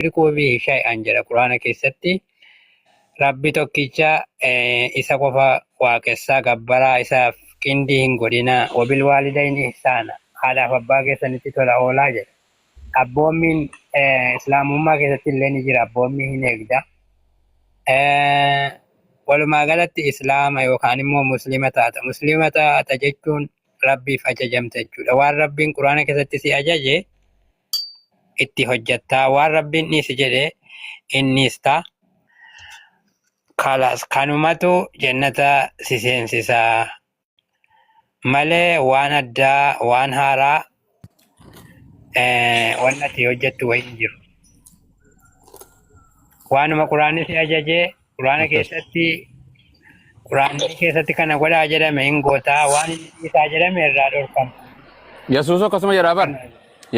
يشركوا به شيئا جرى قرآن كيستي ربي توكيتشا إسا قفا واكسا قبرا إسا كندي هنقلنا وبالوالدين إحسانا على فباكي سنتي تولا أولا جرى أبومين إسلام ما كيستي اللي نجرى أبومين هنجدا ولما قالت إسلام يوكان مو مسلمة تجتون ربي فأججمت جدا وان ربي قرآن كيستي سي أججي itti hojjattaa waan rabbiin dhiisi jedhe innis ta'a. Kalas kanumatu jannata si seensisaa malee waan addaa waan haaraa waan ati hojjattu wayii hin jiru. Waanuma quraanni si ajajee quraana keessatti kana godhaa jedhame hin gootaa waan isaa jedhame irraa dhorkama. Yesuus akkasuma jedhaa bar.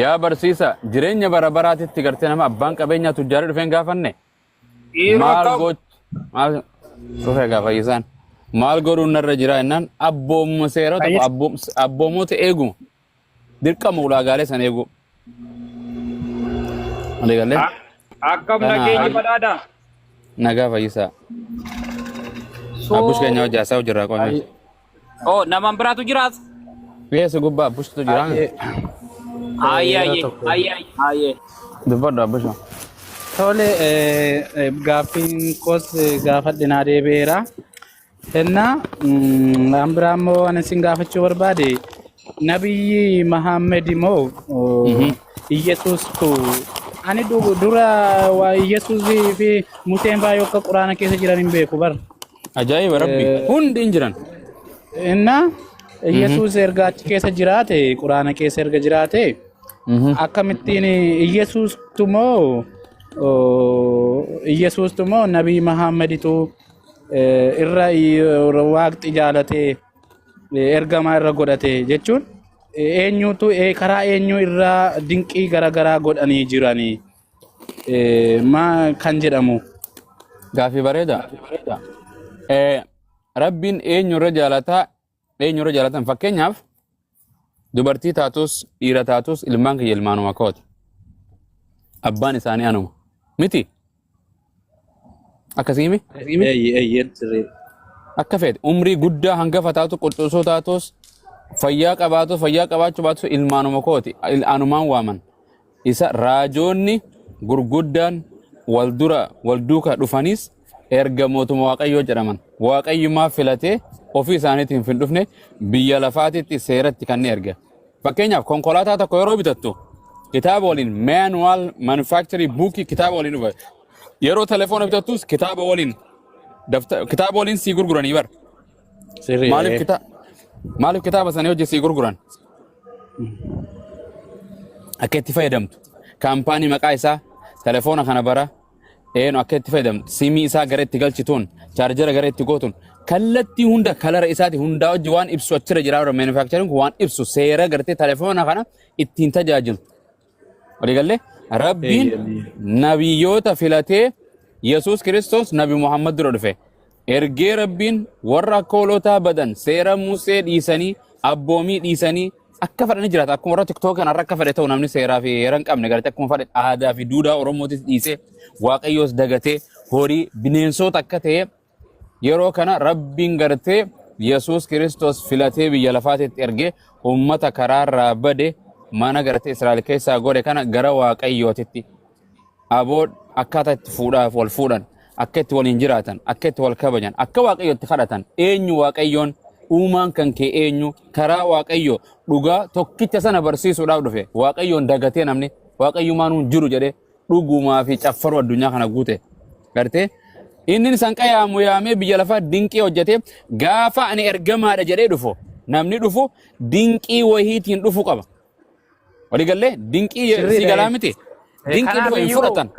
Yaa barsiisa jireenya bara baraatitti gartee nama abbaan qabeenyaa tujjaarii dhufeen gaafanne maal dhufee gaafa isaan maal godhuun narra jira jennaan abboomma seerota abboommota eegu dirqama ulaagaalee san eegu. Waliigalee. Akkam nageenyi badhaadha. Nagaa fayyisaa. Abbush keenya hojii haasaa hojirraa qoome. Oh namaan biraatu jiraas. Beesa gubbaa abbushtu jira. Aye. Dubbadhu abbush. Tole gaaffiin koos gaafadhinaa deebi'eera. Innaa waan biraa immoo ani isin gaafachuu barbaade nabiyyi Mahammed moo Iyesuustu ani dura waa Iyesuusii fi Museen fa'aa yookaan quraana keessa jiran hin beeku bar. Ajaa'iba rabbi hundi hin jiran. Innaa Iyesuus erga achi keessa jiraate quraana keessa erga jiraate akkamittiin Iyesuustu moo nabii Mahammeditu irra waaqti jaalatee ergamaa irra godhate jechuun eenyutu karaa eenyu irraa dinqii garaagaraa godhanii jiranii kan jedhamu. Gaaffii bareeda. Rabbiin eenyurra jaalatan fakkeenyaaf dubartii taatus dhiira taatus ilmaan kiyya ilmaanuma kooti. Abbaan isaanii anuma miti. Akkasiimi? Akka feete umrii guddaa hangafa taatu qulxuusoo taatus fayyaa qabaachuu baatu ilmaanuma kooti. Anumaan waaman. Isa raajoonni gurguddaan wal duuka dhufanis erga mootuma Waaqayyoo jedhaman. Waaqayyumaa filatee ofii isaaniitiin hin dhufne biyya lafaatitti seeratti kan erga. Fakkeenyaaf konkolaataa tokko yeroo bitattu kitaaba waliin manual manufacturing book kitaaba waliin dhufa. Yeroo telefoona bitattus kitaaba waliin sii gurguranii bar. Maaliif kitaaba sana hojii sii gurguran? Akka itti fayyadamtu. Kaampaanii maqaa isaa telefoona kana bara akka itti fayyadamtu. Simii isaa gara itti galchituun chaarjera gara itti gootuun kallattii hunda kalara isaati hundaa hojii waan ibsu achirra jira manufacturing waan ibsu seera gartee telefoona kana ittiin tajaajiltu. Waliigalee rabbiin nabiyyoota filatee Yesuus Kiristoos nabi Muhammad dura dhufe. Ergee rabbiin warra akka hoolotaa badan seera Musee dhiisanii abboomii dhiisanii akka fedhanii jiraata. Akkuma warra TikTok kana akka fedhe ta'u namni seeraa fi heera hin qabne gartee akkuma fedhe aadaa fi duudhaa Oromootis dhiisee Waaqayyoos dagatee horii bineensota akka ta'e yeroo kana rabbiin gartee Yesuus Kiristoos filatee biyya lafaatitti ergee ummata karaarraa bade mana gartee Israa'el keessaa godhe kana gara Waaqayyootitti aboo akkaataa itti fuudhaaf wal fuudhan akka itti waliin jiraatan akka itti wal kabajan akka Waaqayyootti kadhatan eenyu Waaqayyoon uumaan kan kee eenyu karaa Waaqayyoo dhugaa tokkicha sana barsiisuudhaaf dhufe Waaqayyoon dagatee namni Waaqayyumaan jiru jedhee dhugumaa fi caffaru addunyaa kana guute gartee inni sanqa yaamee biyya lafaa dinqii hojjetee gaafa ani ergamaadha jedhee dhufu namni dhufu dinqii wahiitiin dhufu qaba. Waliigalee dinqii si galaa miti. Dinqii dhufu hin fudhatan.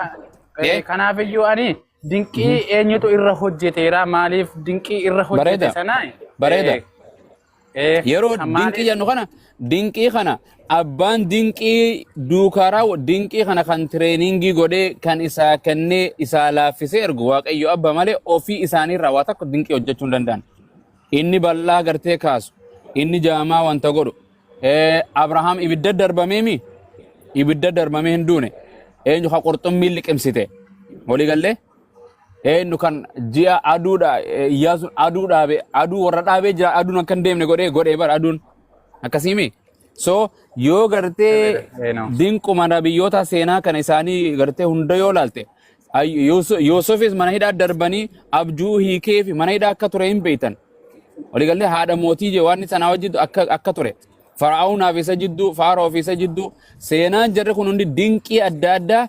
Kanaafiyyuu ani dinqii eenyutu irra hojjeteera maaliif dinqii irra hojjete sanaa? Bareeda. Yeroo dinqii jennu kana dinqii kana abbaan dinqii duukaraa dinqii kana kan tireeningii godhee kan isaa kennee isaa laaffisee ergu Waaqayyo abba malee ofii isaaniirraa waa tokko dinqii hojjechuu hin danda'an. Inni bal'aa gartee kaasu inni jaamaa wanta godhu Abrahaam ibidda darbamee hin duune eenyu ka qurxummii liqimsite walii galle eenyu kan ji'a aduudha iyyaasun aduu dhaabe aduu warra dhaabee jira aduun akka hin deemne godhee bar aduun akkasiimi so yoo gartee dinquma nabiyyoota seenaa kana isaanii gartee hunda yoo laalte Yoosefis mana hidhaa darbanii abjuu hiikee fi mana hidhaa akka ture hin beektan walii galle haadha mootii je waan sanaa wajjin akka ture Fara'aawonaaf isa jidduu Faaroof isa jidduu seenaan jarri kun hundi dinqii adda addaa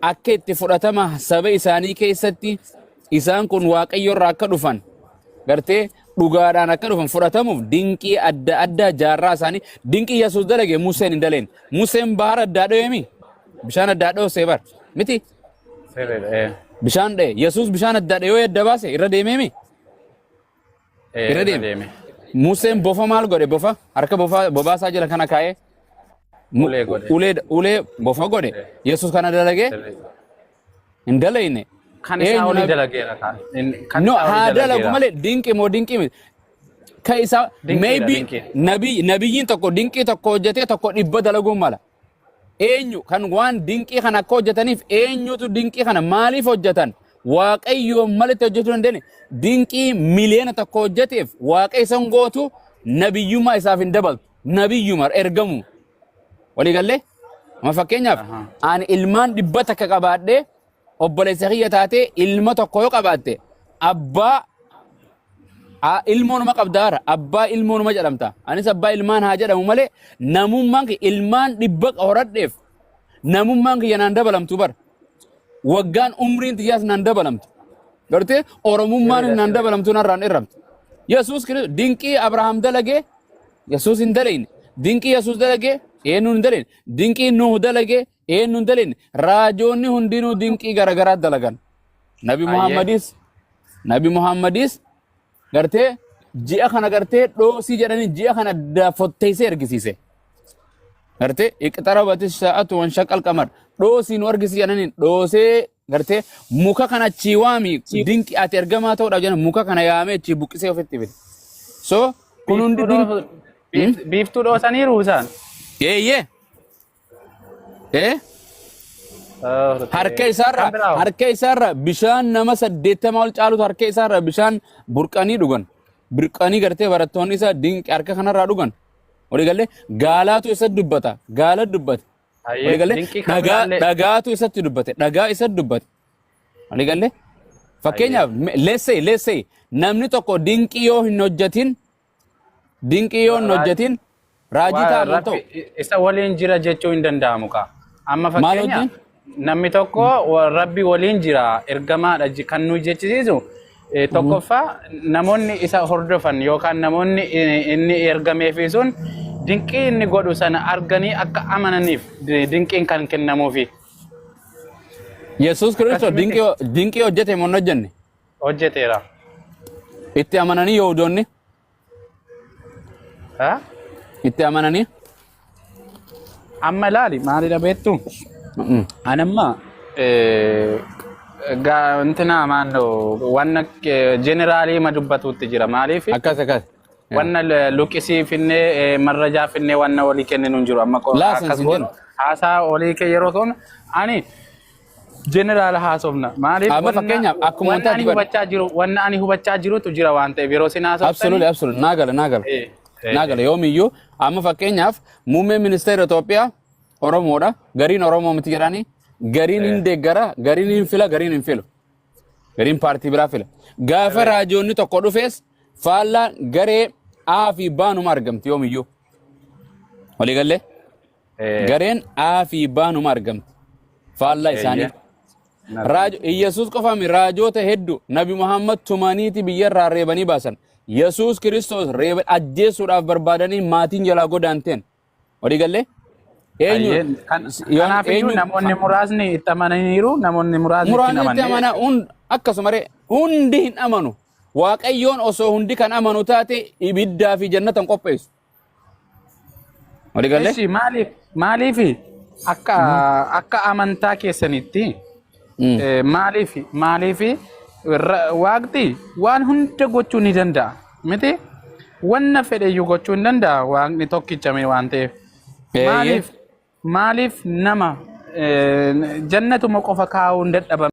akka itti fudhatama saba isaanii keessatti isaan kun waaqayyo irraa akka dhufan gartee dhugaadhaan akka dhufan fudhatamuuf dinqii adda addaa jaarraa isaanii dinqii Yesuus dalage Museen hin daleen Museen bahara addaa dho'eemi bishaan addaa dho'osee bar miti bishaan dha'e Yesuus bishaan addaa dha'e yoo adda baase irra deemeemi irra deeme Museen bofa maal godhe bofa harka bobaasaa jala kana kaa'ee ulee bofa godhe Yesuus kana dalage hin dalayne kan isaa olii dalageera kan no haa dalagu malee dinqi moo dinqi ka isa maybe nabiyyiin tokko dinqii tokko hojjetee tokko dhibba dalaguun mala eenyu kan waan dinqii kana akka hojjetaniif eenyutu dinqii kana maaliif hojjetan waaqayyo malitti hojjetuu dandeenye dinqii miliyoona tokko hojjeteef waaqayyo san gootu nabiyyummaa isaaf hin dabaltu nabiyyuma ergamu walii galle ma fakkeenyaaf ani ilmaan dhibba takka qabaadhee obboleessa kiyya taatee ilma tokko yoo qabaatte abbaa ilmoonuma qabdaara abbaa ilmoonuma jedhamta anis abbaa ilmaan haa jedhamu malee namummaan kiyya ilmaan dhibba horadheef namummaan kiyya naan dabalamtu bar waggaan umriin tiyyaas naan dabalamtu gartee oromummaan naan dabalamtu narraan irramtu Yesuus Kiristoos dinqii Abrahaam dalagee Yesuus hin dalayne dinqii Yesuus dalagee eenyu hin dalayne dinqii Nuh dalagee eenyu hin dalayne raajoonni hundinuu dinqii garagaraa dalagan Nabi Muhammadis gartee ji'a kana gartee dhoosii jedhanii ji'a kana dafotteessee ergisiise gartee iqtarabatis sa'atu wan shaqal qamar dhoosii nu argisi jedhanii dhoosee gartee muka kana achi waami dinqi ati ergamaa ta'uudhaaf jedhan muka kana yaamee achi buqqisee ofitti fide so kun hundi biiftuu dhoosaniiru isaan eeyyee harka isaarra bishaan nama 80 ol caalutu harka isaarra bishaan burqanii dhugan burqanii gartee barattoonni isaa dinqi harka kanarraa dhugan walii galle gaalaatu isa dubbata gaala dubbate walii galle dhagaatu isatti dubbate dhagaa isa dubbate walii galle fakkeenyaaf let's say namni tokko dinqii yoo hin hojjetin raajii ta'an ta'u isa waliin jira jechuu hin danda'amu ka amma fakkeenyaaf namni tokko rabbi waliin jira ergamaadha kan nu jechisiisu tokkoffaa namoonni isa hordofan yookaan namoonni inni ergameefi sun dinqii inni godhu sana arganii akka amananiif dinqiin kan kennamuufi. Yesuus Kiristoos dinqii hojjete moo hin hojjenne? Hojjeteera. Itti amananii Yihuudoonni? Itti amananii? Amma ilaali maalidha beektu? Anamma intina maando wanna generaalii ma dubbatuutti jira maaliif akkas wanna luqisii finne marrajaa finne wanna walii kenninu hin jiru amma akkas haasaa walii kee yeroo ta'u ani jeneraal haasofna maaliif amma fakkeenyaaf akkuma wantaati hubachaa jiru wanna ani hubachaa jirutu jira waan ta'eef yeroo sin haasoftan absolutely naagala yoomiyyuu amma fakkeenyaaf muummeen ministeera Itoophiyaa Oromoodha gariin Oromoo miti jedhanii gariin hin deeggara gariin hin fila gariin hin filu gariin paartii biraa fila gaafa raajoonni tokko dhufees faallaan garee A fi B numa argamti yoomiyyuu walii galle gareen A fi B numa argamti faallaa isaanii Yesuus qofaami raajoota hedduu Nabi Muhammad tumaniiti biyyarraa reebanii baasan Yesuus Kiristoos reeba ajjeesuudhaaf barbaadanii maatiin jalaa godaanteen walii galle eenyu namoonni muraasni itti amananiiru namoonni muraasni itti amana akkasuma hundi hin amanu waaqayyoon osoo hundi kan amanu taate ibiddaa fi jannatan qopheessu walii galle maaliif akka amantaa keessanitti maaliif waaqti waan hunda gochuu ni danda'a miti wanna fedheyyuu gochuu hin danda'a waaqni tokkichame waan ta'eef maaliif nama jannatuma qofa kaa'uu hin dadhaban.